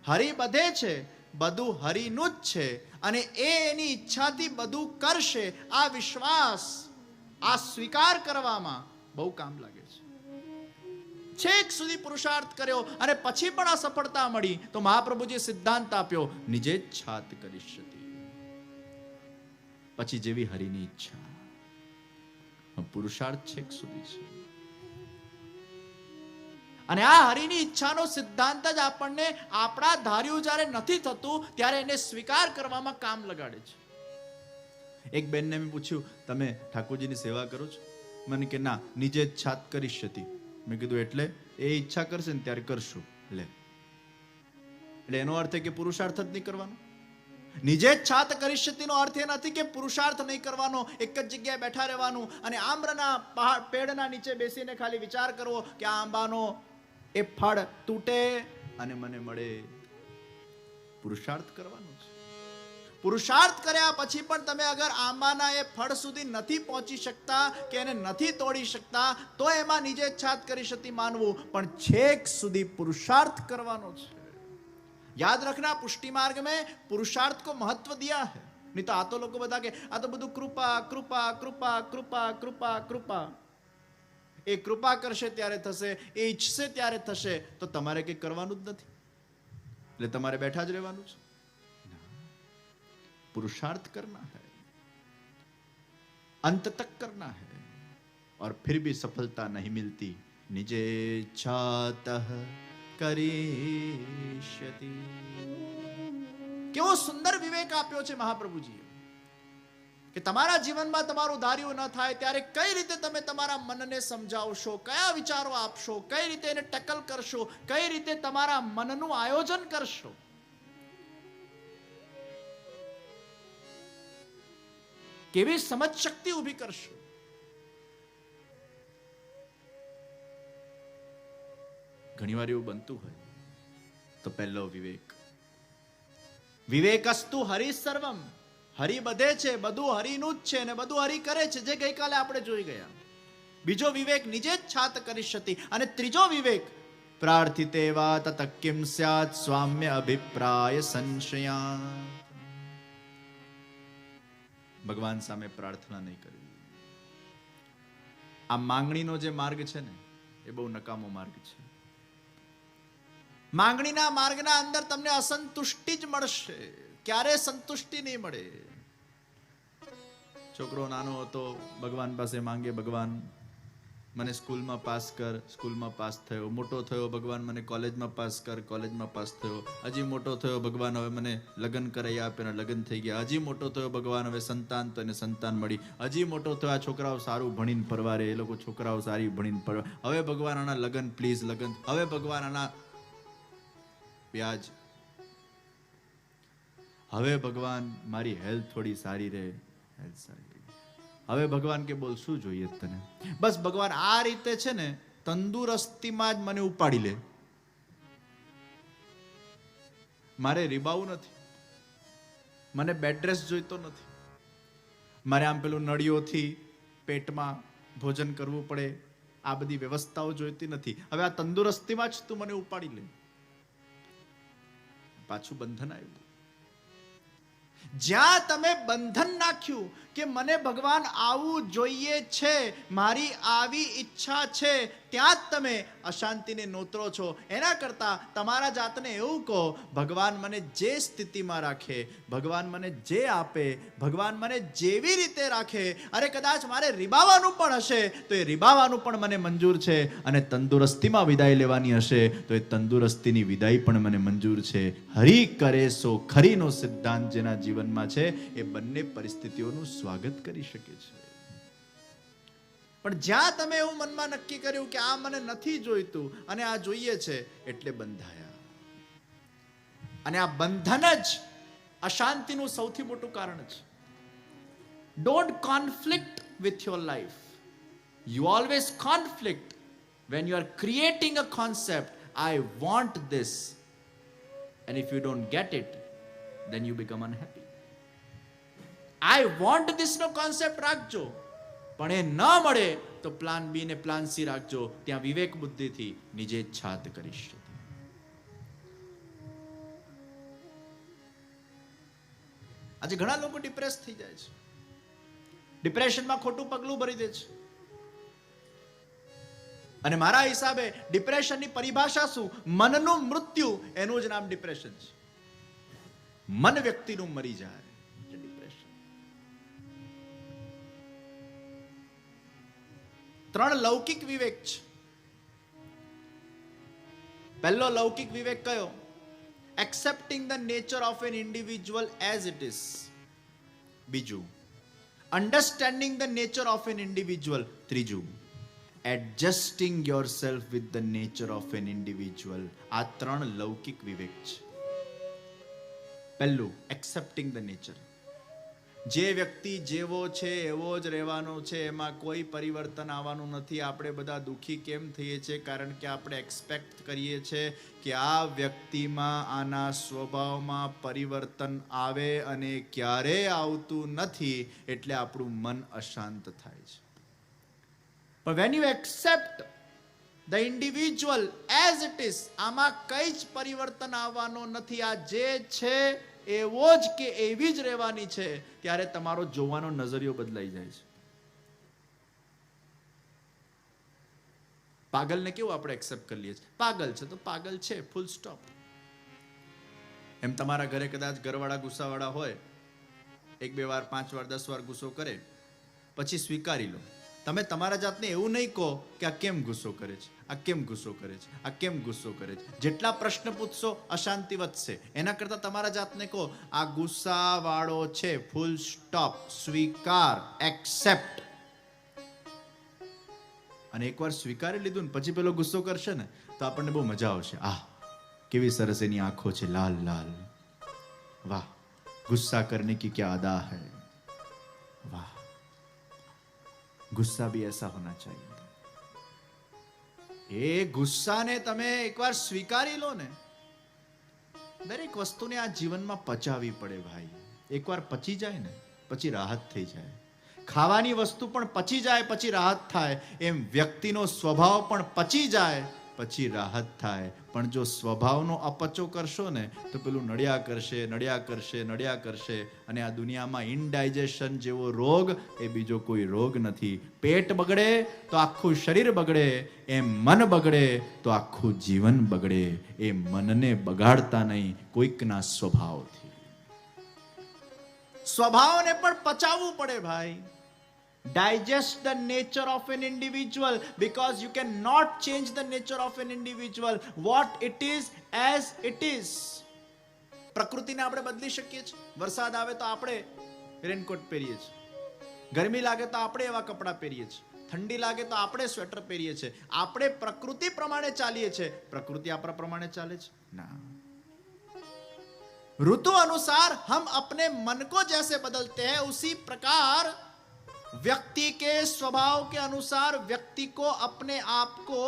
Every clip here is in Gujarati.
હરિ બધે છે, બધું હરિનું જ છે, અને એ એની ઈચ્છાથી બધું કરશે. આ વિશ્વાસ, આ સ્વીકાર કરવામાં બહુ કામ લાગે છે. છેક સુધી પુરુષાર્થ કર્યો અને પછી પણ અસફળતા મળી તો મહાપ્રભુજીએ સિદ્ધાંત આપ્યો, નિજેચ્છાત કરિષ્યતિ. પછી જેવી હરિની ઈચ્છા. પુરુષાર્થ છેક સુધી છે. અને આ હરિની ઈચ્છાનો સિદ્ધાંત જ આપણને આપણા ધાર્યું જ્યારે નથી થતું ત્યારે એને સ્વીકાર કરવામાં કામ લગાડે છે. એક બેનને મેં પૂછ્યું, તમે ઠાકોરજીની સેવા કરો છો? મને કે ના, નિજેચ્છાત કરિષ્યતિ. મેં કીધું એટલે? એ ઈચ્છા કરશે ને ત્યારે કરશું. એટલે એનો અર્થ કે પુરુષાર્થ જ નહીં કરવાનો. નિજેચ્છાત કરિષ્યતિનો અર્થ એ નથી કે પુરુષાર્થ નહીં કરવાનો, એક જ જગ્યાએ બેઠા રહેવાનું અને આમ્રના પેડના નીચે બેસીને ખાલી વિચાર કરવો કે આ આંબાનો એ ફળ તૂટે અને મને મળે. પુરુષાર્થ કરવાનો છે. પુરુષાર્થ કર્યા પછી પણ તમે અગર આંબાના એ ફળ સુધી નથી પહોંચી શકતા કે એને નથી તોડી શકતા તો એમાં નિજેચ્છાત કરિષ્યતિ માનવું, પણ છેક સુધી પુરુષાર્થ કરવાનો છે. याद रखना, पुष्टि मार्ग में पुरुषार्थ को महत्व दिया है. नहीं तो आ तो लोग बता के आ तो બધું કૃપા કૃપા કૃપા કૃપા કૃપા કૃપા. એ કૃપા કરશે ત્યારે થશે, એ ઈચ્છશે ત્યારે થશે, તો તમારે કંઈ કરવાનું જ નથી. એટલે તમારે બેઠા જ રહેવાનું છે. पुरुषार्थ करना है, अंत तक करना है, और फिर भी सफलता नहीं मिलती. निजेच्छात करिष्यति. કેવો સુંદર વિવેક આપ્યો છે મહાપ્રભુજીએ કે તમારા જીવનમાં તમારું ધાર્યું ન થાય ત્યારે કઈ રીતે તમે તમારા મનને સમજાવશો, કયા વિચારો આપશો, કઈ રીતે એને ટેકલ કરશો, કઈ રીતે તમારા મનનું આયોજન કરશો. કેવી સમજ શક્તિ ઊભી કરશો. ઘણીવાર એવું બનતું હોય તો પહેલો વિવેક, વિવેકસ્તુ હરિ સર્વમ. હરિ બધે છે, બધું હરિનું જ છે અને બધું હરિ કરે છે, જે ગઈકાલે આપણે જોઈ ગયા. બીજો વિવેક નિજેચ્છાત કરિષ્યતિ. અને ત્રીજો વિવેક પ્રાર્થિતે વા તત કિમ સ્યાત સ્વામ્ય અભિપ્રાય સંશયા. ભગવાન સામે પ્રાર્થના નહીં કરવી. આ માંગણીનો જે માર્ગ છે ને એ બહુ નકામો માર્ગ છે. માંગણીના માર્ગના અંદર તમને અસંતુષ્ટિ જ મળશે, ક્યારે સંતુષ્ટિ નહીં મળે. છોકરો નાનો હતો, ભગવાન પાસે માંગે, ભગવાન મને સ્કૂલમાં પાસ કર, સ્કૂલમાં પાસ થયો. મોટો થયો, ભગવાન મને કોલેજમાં પાસ કર, કોલેજમાં પાસ થયો. હજી મોટો થયો, ભગવાન હવે મને લગ્ન કરાવી આપે, લગ્ન થઈ ગયા. હજી મોટો થયો, ભગવાન હવે સંતાન, તો એને સંતાન મળી. હજી મોટો થયો, આ છોકરાઓ સારું ભણીને પરવારે, એ લોકો છોકરાઓ સારી ભણીને પરવારે. હવે ભગવાન આના લગ્ન પ્લીઝ, લગ્ન. હવે ભગવાન આના વ્યાજ. હવે ભગવાન મારી હેલ્થ થોડી સારી રહે, હેલ્થ સારી. હવે ભગવાન કે બોલ શું જોઈએ તને? બસ ભગવાન આ રીતે છે ને તંદુરસ્તીમાં જ મને ઉપાડી લે. મારે રીબાવું નથી, મને બેડ રેસ્ટ જોઈતો નથી, મારે આમ પેલું નળીઓથી પેટમાં ભોજન કરવું પડે, આ બધી વ્યવસ્થાઓ જોઈતી નથી. હવે આ તંદુરસ્તીમાં જ તું મને ઉપાડી લે. પાછું બંધન આવ્યું. જ્યાં તમે બંધન નાખ્યું કે મને ભગવાન આવું જોઈએ છે, મારી આવી ઈચ્છા છે, ત્યાં જ તમે અશાંતિને નોતરો છો. એના કરતા તમારા જાતને એવું કહો, ભગવાન મને જે સ્થિતિમાં રાખે, ભગવાન મને જે આપે, ભગવાન મને જેવી રીતે રાખે, અરે કદાચ મારે રીબાવાનું પણ હશે તો એ રીબાવાનું પણ મને મંજૂર છે, અને તંદુરસ્તીમાં વિદાય લેવાની હશે તો એ તંદુરસ્તીની વિદાય પણ મને મંજૂર છે. હરિ કરે સો ખરીનો સિદ્ધાંત જેના જીવનમાં છે એ બંને પરિસ્થિતિઓનું સ્વાગત કરી શકે છે. પણ જ્યાં તમે એવું મનમાં નક્કી કર્યું કે આ મને નથી જોઈતું અને આ જોઈએ છે, એટલે બંધાયા. અને આ બંધન જ અશાંતિનું સૌથી મોટું કારણ છે. Don't conflict with your life. You always conflict when you are creating a concept, I want this, and if you don't get it, then you become unhappy. I want this નો કોન્સેપ્ટ રાખજો, પણ એ ન મળે તો પ્લાન બી ને પ્લાન સી રાખજો. ત્યાં વિવેક બુદ્ધિથી નિજેચ્છાત કરીશ. આજે ઘણા લોકો ડિપ્રેસ થઈ જાય છે, ડિપ્રેશનમાં ખોટું પગલું ભરી દે છે. અને મારા હિસાબે ડિપ્રેશનની પરિભાષા શું? મનનું મૃત્યુ, એનું જ નામ ડિપ્રેશન છે. મન વ્યક્તિનું મરી જાય એટલે ડિપ્રેશન. 3 લૌકિક વિવેક છે. પહેલો લૌકિક વિવેક કયો? Accepting the nature of an individual as it is. બીજું, understanding the nature of an individual. ત્રીજું, adjusting yourself with the nature of an individual. આ 3 લૌકિક વિવેક છે. પહેલું, એક્સેપ્ટિંગ ધ નેચર. જે વ્યક્તિ જેવો છે એવો જ રહેવાનો છે, એમાં કોઈ પરિવર્તન આવવાનું નથી. આપણે બધા દુઃખી કેમ થઈએ છીએ? કારણ કે આપણે એક્સપેક્ટ કરીએ છીએ કે આ વ્યક્તિમાં, આના સ્વભાવમાં પરિવર્તન આવે, અને ક્યારેય આવતું નથી, એટલે આપણું મન અશાંત થાય છે. પણ when you accept the individual as it is, આમાં કઈ જ પરિવર્તન આવવાનો નથી, આ જે છે એવો જ કે એવી જ રહેવાની છે, ત્યારે તમારો જોવાનો નજરિયો બદલાઈ જાય છે. પાગલને કેવું આપણે એક્સેપ્ટ કરી લઈએ છીએ? પાગલ છે તો પાગલ છે, ફૂલ સ્ટોપ. એમ તમારા ઘરે કદાચ ઘરવાળા ગુસ્સાવાળા હોય, 1-2 વાર, 5 વાર, 10 વાર ગુસ્સો કરે, પછી સ્વીકારી લો. તમે તમારા જાતને એવું નહીં કહો કે આ કેમ ગુસ્સો કરે છે, આ કેમ ગુસ્સો કરે છે, આ કેમ ગુસ્સો કરે છે. જેટલા પ્રશ્ન પૂછશો અશાંતિ વધશે. એના કરતા તમારા જાતને કહો આ ગુસ્સા વાળો છે, ફૂલ સ્ટોપ, સ્વીકાર, એક્સેપ્ટ. અને એકવાર સ્વીકારી લીધું ને પછી પેલો ગુસ્સો કરશે ને તો આપણને બહુ મજા આવશે. આહ, કેવી સરસ એની આંખો છે, લાલ લાલ, વાહ, ગુસ્સા કરને કી ક્યા અદા હૈ, વાહ, ગુસ્સા ભી ऐसा होना चाहिए. એ ગુસ્સાને તમે એકવાર સ્વીકારી લો ને. દરેક વસ્તુને આ જીવનમાં પચાવવી પડે ભાઈ. એકવાર પચી જાય ને પછી રાહત થઈ જાય. ખાવાની વસ્તુ પણ પચી જાય પછી રાહત થાય, એમ વ્યક્તિનો સ્વભાવ પણ પચી જાય પછી રાહત થાય. પણ જો સ્વભાવનો અપચો કરશો ને તો પેલું નડ્યા કરશે, નડ્યા કરશે, નડ્યા કરશે. અને આ દુનિયામાં ઇનડાઇજેશન જેવો રોગ એ બીજો કોઈ રોગ નથી. પેટ બગડે તો આખું શરીર બગડે, એમ મન બગડે તો આખું જીવન બગડે. એ મનને બગાડતા નહીં કોઈકના સ્વભાવથી. સ્વભાવને પણ પચાવવું પડે ભાઈ. Digest the nature of an individual, because you cannot change the nature of an individual. What it is as it is. પ્રકૃતિને આપણે બદલી શકીએ છીએ. વરસાદ આવે તો આપણે રેનકોટ પહેરીએ છીએ, ગરમી લાગે તો આપણે એવા કપડાં પહેરીએ છીએ, ઠંડી લાગે તો આપણે સ્વેટર પહેરીએ છીએ. આપણે પ્રકૃતિ પ્રમાણે ચાલીએ છીએ. પ્રકૃતિ આપણા પ્રમાણે ચાલે છે? ના. ऋतु अनुसार हम अपने मन को जैसे बदलते हैं, उसी प्रकार व्यक्ति के स्वभाव के अनुसार व्यक्ति को अपने आप को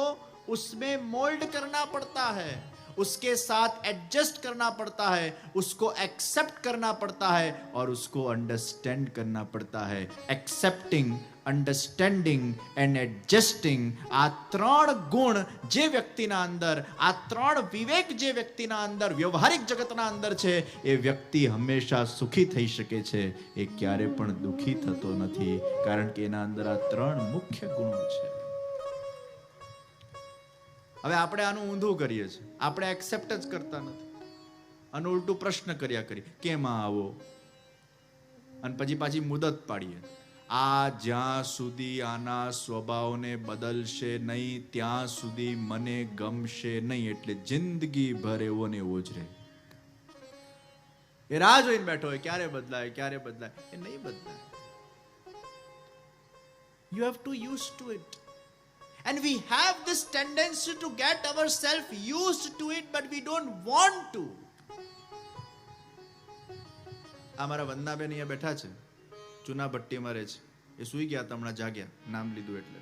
उसमें मोल्ड करना पड़ता है, उसके साथ एडजस्ट करना पड़ता है, उसको एक्सेप्ट करना पड़ता है और उसको अंडरस्टैंड करना पड़ता है. एक्सेप्टिंग, अंडरस्टैंडिंग एंड एडजस्टिंग, આ 3 ગુણ જે વ્યક્તિના અંદર, આ 3 વિવેક જે વ્યક્તિના અંદર, વ્યવહારિક જગતના અંદર છે, એ વ્યક્તિ હંમેશા સુખી થઈ શકે છે. એ ક્યારે પણ દુખી થતો નથી, કારણ કે એના અંદર આ 3 મુખ્ય ગુણો છે. હવે આપણે આનું ઊંધું કરીએ છીએ. આપણે એક્સેપ્ટ જ કરતા નથી અને ઉલટું પ્રશ્ન કર્યા કરીએ, કેમ આવો, અને પછી પાછી મુદત પાડીએ. આ જ્યાં સુધી આના સ્વભાવને બદલશે નહીં ત્યાં સુધી મને ગમશે નહીં. એટલે જિંદગી ભર એવો ને એવો જ રહે. એ રાહ જોઈને બેઠો હોય ક્યારે બદલાય, ક્યારે બદલાય. એ નહીં બદલાય. You have to used to it. And we have this tendency to get ourselves used to it, but we don't want to. અમારા વંદનાબેન અહીંયા બેઠા છે, ચૂના ભટ્ટીમાં રહે છે. એ સૂઈ ગયા હતા, હમણાં જાગ્યા, નામ લીધું એટલે.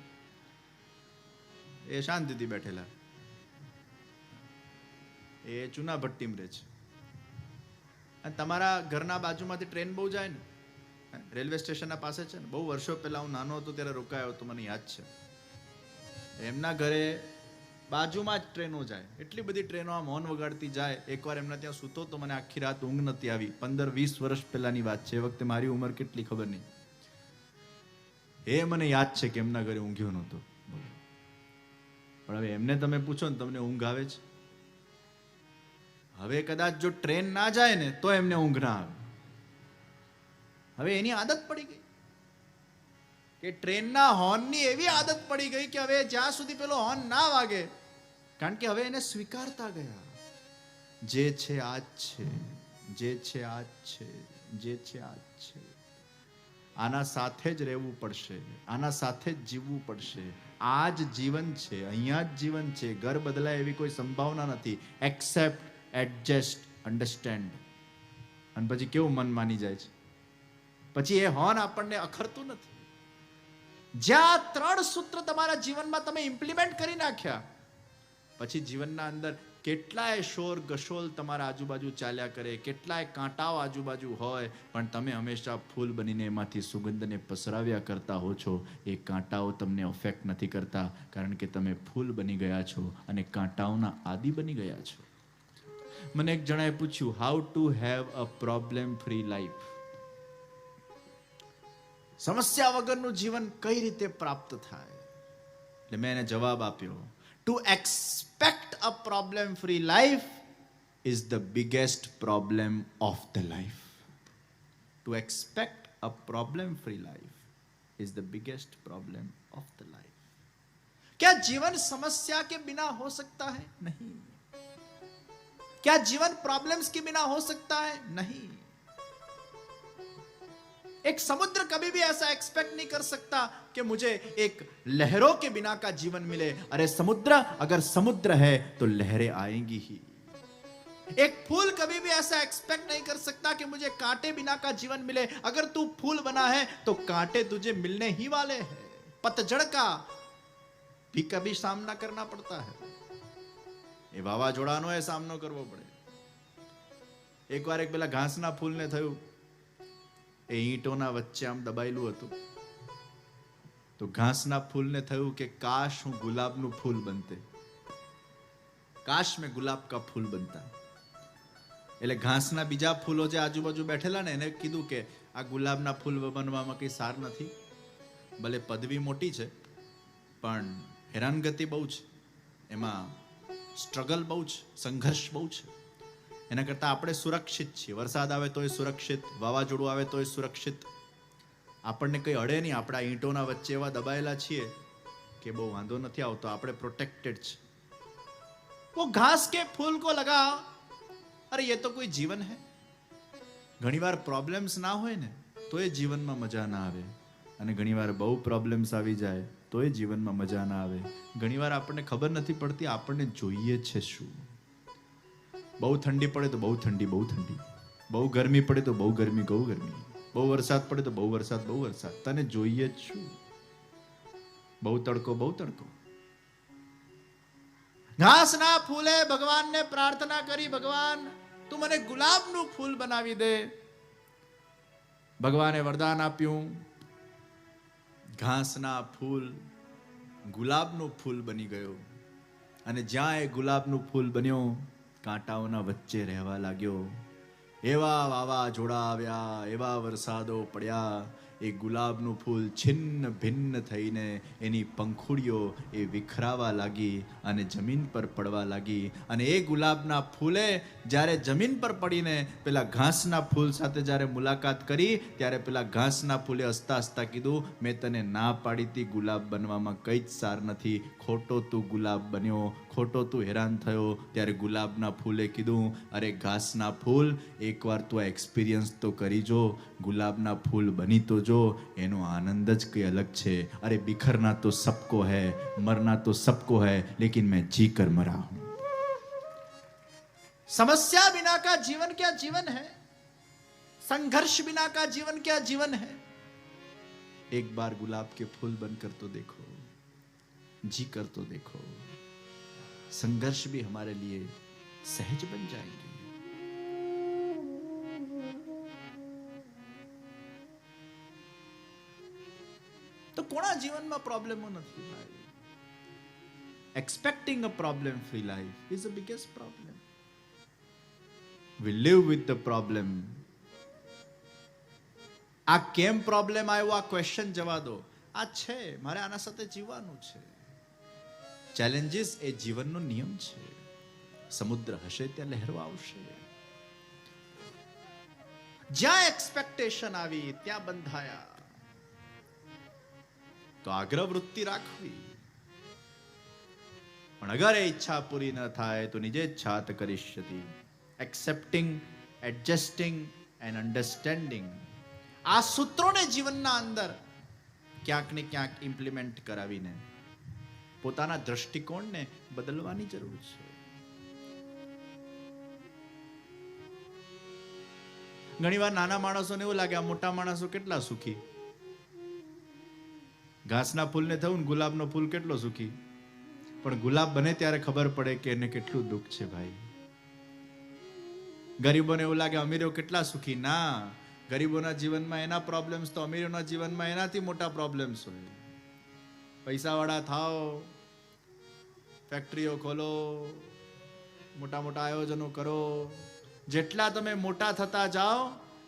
એ શાંતિથી બેઠેલા. એ ચૂના ભટ્ટીમાં રહે છે. અને તમારા ઘરના બાજુમાંથી ટ્રેન બહુ જાય ને, રેલવે સ્ટેશનના પાસે છે ને. બહુ વર્ષો પહેલા હું નાનો હતો ત્યારે રોકાયો હતો, મને યાદ છે. એમના ઘરે બાજુમાં જ ટ્રેનો જાય, એટલી બધી ટ્રેનો આમ હોર્ન વગાડતી જાય. એકવાર એમના ત્યાં સૂતો તો મને આખી રાત ઊંઘ નથી આવી. 15-20 વર્ષ પહેલાની વાત છે. એ વખતે મારી ઉંમર કેટલી ખબર નહીં. એ મને યાદ છે કે એમના ઘરે ઊંઘ્યો નહોતો. પણ હવે એમને તમે પૂછો ને તમને ઊંઘ આવે છે? હવે કદાચ જો ટ્રેન ના જાય ને તો એમને ઊંઘ ના આવે. હવે એની આદત પડી ગઈ કે ટ્રેનના હોર્નની એવી આદત પડી ગઈ કે હવે જ્યાં સુધી પેલો હોર્ન ના વાગે, કારણ કે હવે એને સ્વીકારતા ગયા. જે છે આજ છે, જે છે આજ છે, જે છે આજ છે. આના સાથે જ રહેવું પડશે, આના સાથે જ જીવવું પડશે. આ જ જીવન છે, અહીંયા જ જીવન છે. ઘર બદલાય એવી કોઈ સંભાવના નથી. Accept, adjust, understand. અને પછી કેવું મન માની જાય છે. પછી એ હોર્ન આપણને અખરતું નથી. જ્યાં 3 સૂત્ર તમારા જીવનમાં તમે ઇમ્પ્લિમેન્ટ કરી નાખ્યા, પછી જીવનના અંદર કેટલાય શોર ગશોલ તમારા આજુબાજુ ચાલ્યા કરે, કેટલાય કાંટાઓ આજુબાજુ હોય, પણ તમે હંમેશા ફૂલ બનીને એમાંથી સુગંધને પસરાવ્યા કરતા હો છો. એ કાંટાઓ તમને અફેક્ટ નથી કરતા, કારણ કે તમે ફૂલ બની ગયા છો અને કાંટાઓના આદિ બની ગયા છો. મને એક જણાએ પૂછ્યું, how to have a problem free life. સમસ્યા વગરનું જીવન કઈ રીતે પ્રાપ્ત થાય? એટલે મેં એને જવાબ આપ્યો, to expect a problem free life is the biggest problem of the life. To expect a problem free life is the biggest problem of the life. क्या जीवन समस्या के बिना हो सकता है? नहीं. क्या जीवन प्रॉब्लम्स के बिना हो सकता है? नहीं. एक समुद्र कभी भी ऐसा एक्सपेक्ट नहीं कर सकता कि मुझे एक लहरों के बिना का जीवन मिले. अरे समुद्र, अगर समुद्र है तो लहरें आएंगी ही. एक फूल कभी भी ऐसा एक्सपेक्ट नहीं कर सकता कि मुझे कांटे बिना का जीवन मिले. अगर तू फूल बना है तो कांटे तुझे मिलने ही वाले हैं. पतझड़ का भी कभी सामना करना पड़ता है. એ વાવાઝોડાનો એ સામનો કરવો પડે. એકવાર એક પેલા ઘાસના ફૂલને થયું, એ ઈંટોના વચ્ચે આમ દબાયેલું હતું, તો ઘાસના ફૂલને થયું કે કાશ હું ગુલાબનું ફૂલ બનતે, કાશ મેં ગુલાબ કા ફૂલ બનતા. એટલે ઘાસના બીજા ફૂલો જે આજુબાજુ બેઠેલા ને એને કીધું કે આ ગુલાબના ફૂલ બનવામાં કઈ સાર નથી, ભલે પદવી મોટી છે પણ હેરાનગતિ બહુ છે, એમાં સ્ટ્રગલ બહુ છે, સંઘર્ષ બહુ છે. એના કરતાં આપણે સુરક્ષિત છીએ. વરસાદ આવે તોય સુરક્ષિત, વાવાઝોડું આવે તોય સુરક્ષિત, આપણને કંઈ અડે નહીં. આપણા ઈંટોના વચ્ચે એવા દબાયેલા છીએ કે બહુ વાંધો નથી આવતો, આપણે પ્રોટેક્ટેડ છે. वो घास के फूल को लगा, अरे ये तो कोई जीवन है. ઘણીવાર પ્રોબ્લેમ્સ ના હોય ને તો એ જીવનમાં મજા ના આવે, અને ઘણીવાર બહુ પ્રોબ્લેમ્સ આવી જાય તો એ જીવનમાં મજા ના આવે. ઘણીવાર આપણને ખબર નથી પડતી આપણને જોઈએ છે શું. બહુ ઠંડી પડે તો બહુ ઠંડી, બહુ ઠંડી, બહુ ગરમી પડે તો બહુ ગરમી, બહુ ગરમી, બહુ વરસાદ પડે તો બહુ વરસાદ, બહુ વરસાદ. તને જોઈએ જ શું? બહુ તડકો, બહુ તડકો. ઘાસના ફૂલે ભગવાનને પ્રાર્થના કરી, ભગવાન તું મને ગુલાબનું ફૂલ બનાવી દે. ભગવાને વરદાન આપ્યું, ઘાસના ફૂલ ગુલાબનું ફૂલ બની ગયો. અને જ્યાં એ ગુલાબનું ફૂલ બન્યો, કાંટાઓના વચ્ચે રહેવા લાગ્યો. એવા વાવાઝોડા આવ્યા, એવા વરસાદો પડ્યા, એ ગુલાબનું ફૂલ છિન્ન ભિન્ન થઈને એની પંખુડીઓ એ વિખરાવા લાગી અને જમીન પર પડવા લાગી. અને એ ગુલાબના ફૂલે જ્યારે જમીન પર પડીને પેલા ઘાસના ફૂલ સાથે જ્યારે મુલાકાત કરી, ત્યારે પેલા ઘાસના ફૂલે હસતા હસતા કીધું, મેં તને ના પાડી હતી ગુલાબ બનવામાં કંઈ જ સાર નથી, ખોટો તું ગુલાબ બન્યો, ખોટો તું હેરાન થયો. ત્યારે ગુલાબના ફૂલે કીધું, અરે ઘાસના ફૂલ, એકવાર તું આ એક્સપિરિયન્સ તો કરી જો, ગુલાબના ફૂલ બની તો જો, એનો આનંદ જ કંઈ અલગ છે. અરે बिखरना तो सबको है, मरना तो सबको है, लेकिन मैं जी कर मरा हूं. समस्या बिना का जीवन क्या जीवन है? संघर्ष बिना का जीवन क्या जीवन है? एक बार गुलाब के फूल बनकर तो देखो, जी कर तो देखो, संघर्ष भी हमारे लिए सहज बन जाएंगे. તો કોના જીવનમાં પ્રોબ્લેમો નથી ભાઈ? expecting a problem-free life is the biggest problem. We live with the problem. આ કેમ પ્રોબ્લેમ આવ્યો આ ક્વેશ્ચન જવા દો. આ છે, મારે આના સાથે જીવવાનું છે. ચેલેન્જીસ એ જીવનનો નિયમ છે. સમુદ્ર હશે ત્યાં લહેરો આવશે. જ્યાં એક્સપેક્ટેશન આવી ત્યાં બંધાયા. તો આગ્રહ વૃત્તિ રાખવી. પણ અગર એ ઈચ્છા પૂરી ન થાય તો નિજે છાત કરીષ્યતિ. એક્સેપ્ટિંગ, એડજસ્ટિંગ એન્ડ અન્ડરસ્ટેન્ડિંગ, આ સૂત્રોને જીવનના અંદર ક્યાંક ને ક્યાંક ઇમ્પ્લિમેન્ટ કરાવીને પોતાના દ્રષ્ટિકોણને બદલવાની જરૂર છે. ઘણીવાર નાના માણસોને એવું લાગે આ મોટા માણસો કેટલા સુખી. ઘાસના ફૂલને થયું ને ગુલાબનો ફૂલ કેટલો સુખી. પણ ગુલાબ બને ત્યારે ખબર પડે કે એને કેટલું દુઃખ છે ભાઈ. ગરીબોને એવું લાગે અમીરો કેટલા સુખી. ના, ગરીબોના જીવનમાં એના પ્રોબ્લેમ્સ તો અમીરોના જીવનમાં એનાથી મોટા પ્રોબ્લેમ્સ હોય. પૈસાવાળા થાઓ, ફેક્ટરીઓ ખોલો, મોટા મોટા આયોજનો કરો. જેટલા તમે મોટા થતા જાઓ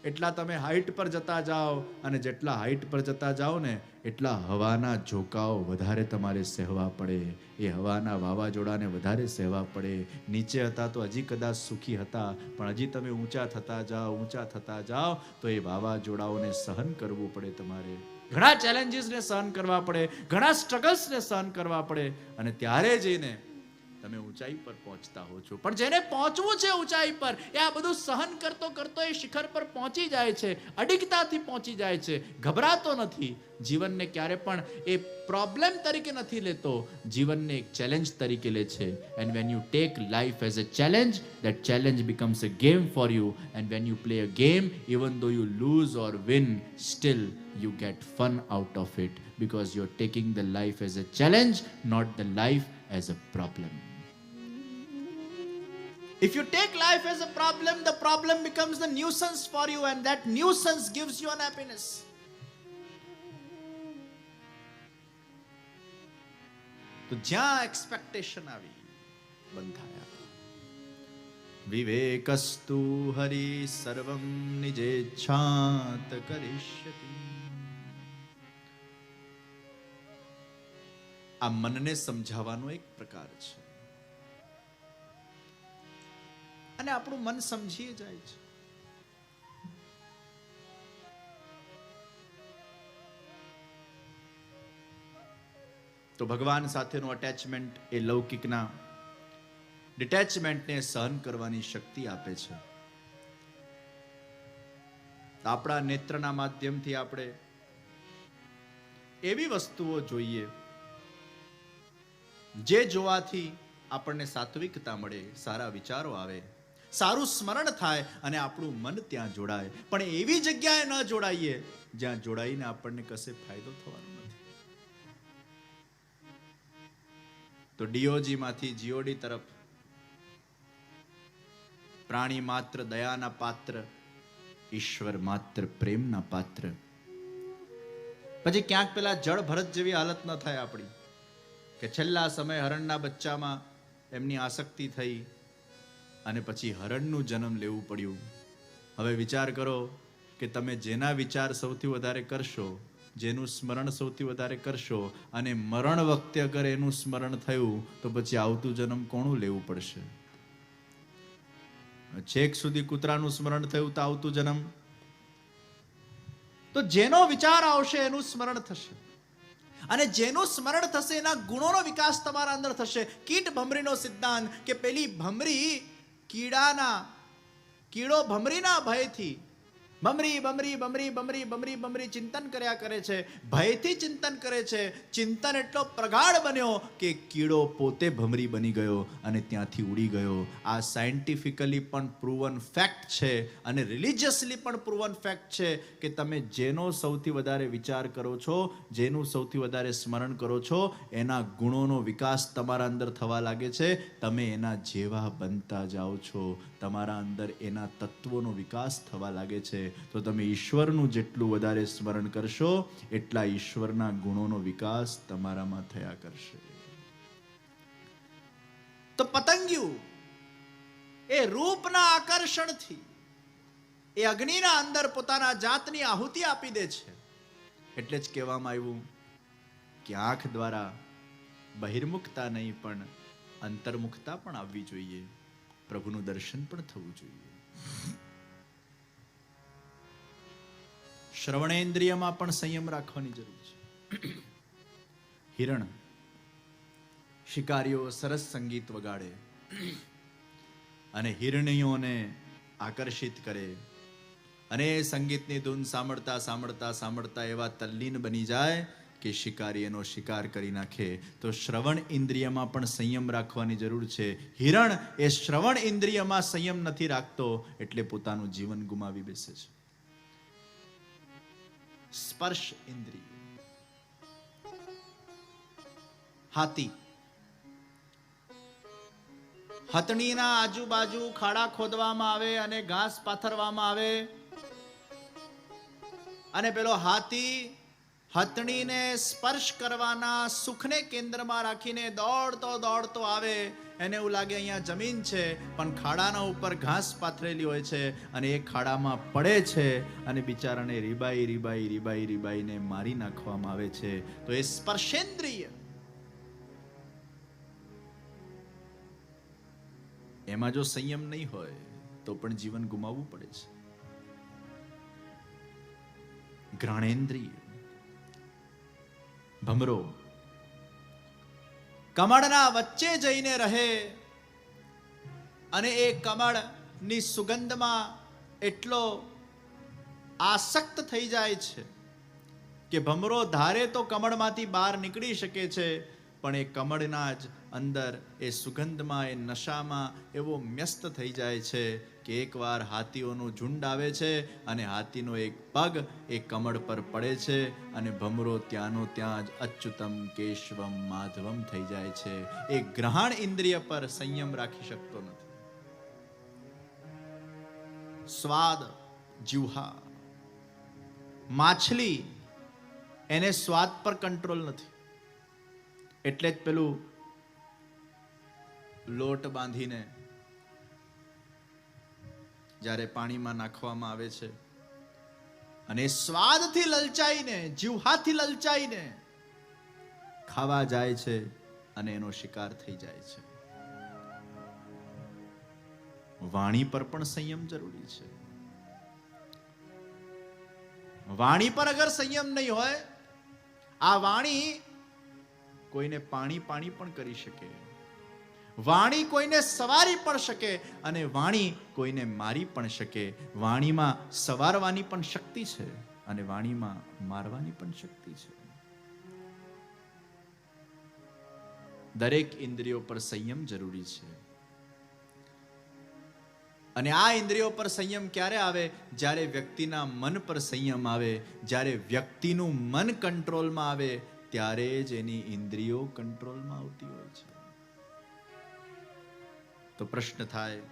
એટલા તમે હાઈટ પર જતા જાઓ, અને જેટલા હાઈટ પર જતા જાઓ ને એટલા હવાના ઝોકાઓ વધારે તમારે સહેવા પડે. એ હવાના વાવાઝોડાને વધારે સહેવા પડે. નીચે હતા તો હજી કદાચ સુખી હતા, પણ હજી તમે ઊંચા થતા જાઓ તો એ વાવાઝોડાઓને સહન કરવું પડે. તમારે ઘણા ચેલેન્જીસને સહન કરવા પડે, ઘણા સ્ટ્રગલ્સને સહન કરવા પડે, અને ત્યારે જઈને તમે ઊંચાઈ પર પહોંચતા હો છો. પણ જેને પહોંચવું છે ઊંચાઈ પર, એ આ બધું સહન કરતો કરતો એ શિખર પર પહોંચી જાય છે, અડિગતાથી પહોંચી જાય છે, ગભરાતો નથી. જીવનને ક્યારે પણ એ પ્રોબ્લેમ તરીકે નથી લેતો, જીવનને એક ચેલેન્જ તરીકે લે છે. And when you take life as a challenge, that challenge becomes a game for you. And when you play a game, even though you lose or win, still you get fun out of it, because you're taking the life as a challenge, not the life as a problem. If you take life as a problem, the problem becomes the nuisance for you, and that nuisance gives you unhappiness. તો જ્યાં એક્સપેક્ટેશન આવી, બંધાયા. વિવેકસ્તુ હરિ સર્વં નિજેચ્છાત કરીષ્યતિ. આ મનને સમજાવવાનો એક પ્રકાર છે, અને આપણું મન સમજી જાય છે. તો ભગવાન સાથેનું અટેચમેન્ટ એ લૌકિકના ડિટેચમેન્ટને સહન કરવાની શક્તિ આપે છે. આપણા નેત્રના માધ્યમથી આપણે એવી વસ્તુઓ જોઈએ જે જોવાથી આપણને સાત્વિકતા મળે, સારા વિચારો આવે, સારું સ્મરણ થાય, અને આપણું મન ત્યાં જોડાય. પણ એવી જગ્યાએ ન જોડાઈએ જ્યાં જોડાઈને આપણને કશે ફાયદો થવાનો નથી. તો ડીઓજી માંથી જીઓડી તરફ, પ્રાણી માત્ર દયાના પાત્ર, ઈશ્વર માત્ર પ્રેમના પાત્ર. પછી ક્યાંક પેલા જળ ભરત જેવી હાલત ન થાય આપણી, કે છેલ્લા સમય હરણના બચ્ચામાં એમની આસક્તિ થઈ અને પછી હરણનું જન્મ લેવું પડ્યું. હવે વિચાર કરો કે તમે જેના વિચાર સૌથી વધારે કરશો, જેનું સ્મરણ સૌથી વધારે કરશો, અને મરણ વખતે અગર એનું સ્મરણ થયું તો પછી આવતું જન્મ કોનું લેવું પડશે? છેક સુધી કૂતરાનું સ્મરણ થયું તો આવતું જન્મ તો જેનો વિચાર આવશે એનું સ્મરણ થશે, અને જેનું સ્મરણ થશે એના ગુણોનો વિકાસ તમારા અંદર થશે. કીટ ભમરીનો સિદ્ધાંત કે પેલી ભમરી કીડો ભમરીના ભયથી ભમરી ભમરી ભમરી ભમરી ભમરી ભમરી ચિંતન કર્યા કરે છે, ભયથી ચિંતન કરે છે. ચિંતન એટલો પ્રગાઢ બન્યો કે કીડો પોતે ભમરી બની ગયો અને ત્યાંથી ઉડી ગયો. આ સાયન્ટિફિકલી પણ પ્રૂવન ફેક્ટ છે, અને રિલિજિયસલી પણ પ્રૂવન ફેક્ટ છે કે તમે જેનો સૌથી વધારે વિચાર કરો છો, જેનું સૌથી વધારે સ્મરણ કરો છો, એના ગુણોનો વિકાસ તમારા અંદર થવા લાગે છે. તમે એના જેવા બનતા જાઓ છો, તમારા અંદર એના તત્વોનો વિકાસ થવા લાગે છે. તો તમે ઈશ્વરનું જેટલું વધારે સ્મરણ કરશો એટલા ઈશ્વરના ગુણોનો વિકાસ તમારામાં થયા કરશે. તો પતંગિયું એ રૂપના આકર્ષણથી એ અગ્નિના અંદર પોતાના જાતની આહુતિ આપી દે છે. એટલે જ કહેવામાં આવ્યું કે આંખ દ્વારા બહિર્મુખતા નહીં પણ અંતર્મુખતા પણ આવવી જોઈએ, પ્રભુનું દર્શન પણ થવું જોઈએ. શ્રવણેન્દ્રિયમાં પણ સંયમ રાખવાની જરૂર છે. હિરણ શિકારીઓ સરસ સંગીત વગાડે અને હિરણીઓને આકર્ષિત કરે અને સંગીતની ધૂન સાંભળતા સાંભળતા સાંભળતા એવા તલ્લીન બની જાય કે શિકારી એનો શિકાર કરી નાખે. તો શ્રવણ ઇન્દ્રિયમાં પણ સંયમ રાખવાની જરૂર છે. હિરણ એ શ્રવણ ઇન્દ્રિયમાં સંયમ નથી રાખતો એટલે પોતાનું જીવન ગુમાવી બેસે છે. સ્પર્શ ઇન્દ્રિય, હાથી હથણીના આજુબાજુ ખાડા ખોદવામાં આવે અને ઘાસ પાથરવામાં આવે અને પેલો હાથી હથણીને સ્પર્શ કરવાના સુખને કેન્દ્રમાં રાખીને દોડતો દોડતો આવે. એને એવું લાગે અહીંયા જમીન છે પણ ખાડાના ઉપર ઘાસ પાથરેલી હોય છે અને એ ખાડામાં પડે છે અને બિચારાને રીબાઈ રીબાઈ રીબાઈ રીબાઈને મારી નાખવામાં આવે છે. તો એ સ્પર્શેન્દ્રિય, એમાં જો સંયમ નહીં હોય તો પણ જીવન ગુમાવવું પડે છે. ઘ્રાણેન્દ્રિય, ભમરો કમળના વચ્ચે જઈને રહે અને એ કમળની સુગંધમાં એટલો આસક્ત થઈ જાય છે કે ભમરો ધારે તો કમળમાંથી બહાર નીકળી શકે છે પણ એ કમળના જ અંદર એ સુગંધમાં એ નશામાં એવો વ્યસ્ત થઈ જાય છે કે એકવાર હાથીઓનું ઝુંડ આવે છે અને હાથીનો એક પગ એ કમળ પર પડે છે અને ભમરો ત્યાંનો ત્યાં જ અચ્યુતમ કેશવમ માધવમ થઈ જાય છે. એ ગ્રહણ ઇન્દ્રિય પર સંયમ રાખી શકતો નથી. સ્વાદ જીહ્વા, માછલી એને સ્વાદ પર કંટ્રોલ નથી એટલે જ પેલું લોટ બાંધીને જ્યારે પાણીમાં નાખવામાં આવે છે અને સ્વાદથી લલચાઈને જીહ્વાથી લલચાઈને ખાવા જાય છે અને એનો શિકાર થઈ જાય છે. વાણી પર પણ સંયમ જરૂરી છે. વાણી પર અગર સંયમ નહીં હોય, આ વાણી કોઈને પાણી પાણી પણ કરી શકે, વાણી કોઈને સવારી પણ શકે અને વાણી કોઈને મારી પણ શકે. વાણીમાં સવારવાની પણ શક્તિ છે અને વાણીમાં મારવાની પણ શક્તિ છે. દરેક ઇન્દ્રિયો પર સંયમ જરૂરી છે. અને આ ઇન્દ્રિયો પર સંયમ ક્યારે આવે? જ્યારે વ્યક્તિના મન પર સંયમ આવે. જ્યારે વ્યક્તિનું મન કંટ્રોલમાં આવે ત્યારે જ એની ઇન્દ્રિયો કંટ્રોલમાં આવતી હોય છે. તો પ્રશ્ન થાય,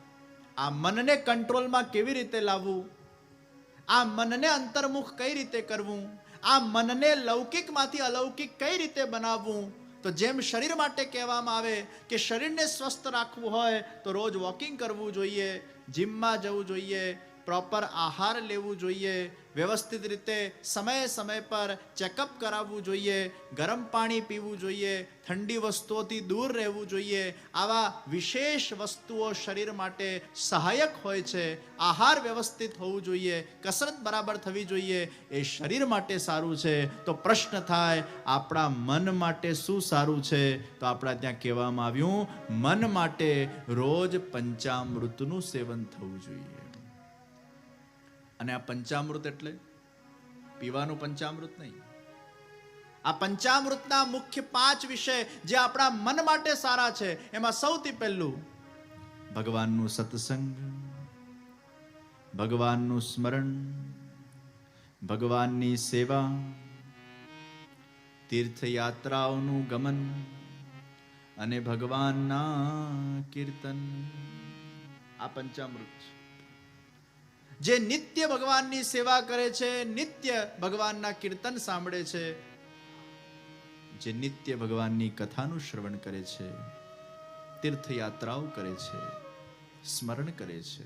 આ મનને કંટ્રોલમાં કેવી રીતે લાવવું? આ મનને અંતર્મુખ કઈ રીતે કરવું? આ મનને લૌકિકમાંથી અલૌકિક કઈ રીતે બનાવવું? તો જેમ શરીર માટે કહેવામાં આવે કે શરીરને સ્વસ્થ રાખવું હોય તો રોજ વોકિંગ કરવું જોઈએ, જીમમાં જવું જોઈએ, પ્રોપર આહાર લેવું જોઈએ, વ્યવસ્થિત રીતે સમય સમય પર ચેકઅપ કરાવવું જોઈએ, ગરમ પાણી પીવું જોઈએ, ઠંડી વસ્તુઓથી દૂર રહેવું જોઈએ. આવા વિશેષ વસ્તુઓ શરીર માટે સહાયક હોય છે. આહાર વ્યવસ્થિત હોવું જોઈએ, કસરત બરાબર થવી જોઈએ, એ શરીર માટે સારું છે. તો પ્રશ્ન થાય, આપણા મન માટે શું સારું છે? તો આપણા ત્યાં કહેવામાં આવ્યું, મન માટે રોજ પંચામૃતનું સેવન થવું જોઈએ. અને આ પંચામૃત એટલે પીવાનું પંચામૃત નહીં. આ પંચામૃતના મુખ્ય 5 વિષય જે આપણા મન માટે સારા છે. એમાં સૌથી પહેલું ભગવાનનું સત્સંગ, ભગવાનનું સ્મરણ, ભગવાનની સેવા, તીર્થયાત્રાઓનું ગમન અને ભગવાનના કીર્તન. આ પંચામૃત છે. જે નિત્ય ભગવાનની સેવા કરે છે, નિત્ય ભગવાનના કીર્તન સાંભળે છે, જે નિત્ય ભગવાનની કથાનું શ્રવણ કરે છે, તીર્થયાત્રાઓ કરે છે, સ્મરણ કરે છે.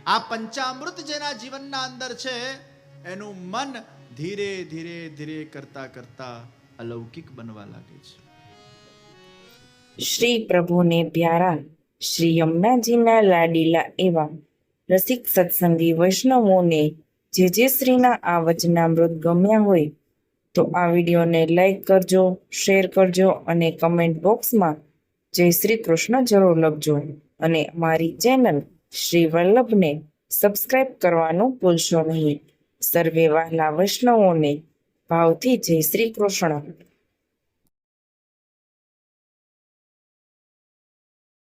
આ પંચામૃત જેના જીવનના અંદર છે એનું મન ધીરે ધીરે ધીરે કરતા કરતા અલૌકિક બનવા લાગે છે. શ્રી પ્રભુને પ્યારા શ્રી યમુનાજીના લાડીલા એવા રસિક સત્સંગી વૈષ્ણવોને જે શ્રીના આ વચનામૃત ગમ્યા હોય તો આ વિડીયોને લાઈક કરજો, શેર કરજો અને કમેન્ટ બોક્સમાં જય શ્રી કૃષ્ણ જરૂર લખજો અને અમારી ચેનલ શ્રી વલ્લભને સબસ્ક્રાઇબ કરવાનું ભૂલશો નહીં. સર્વે વહાલા વૈષ્ણવોને ભાવથી જય શ્રી કૃષ્ણ.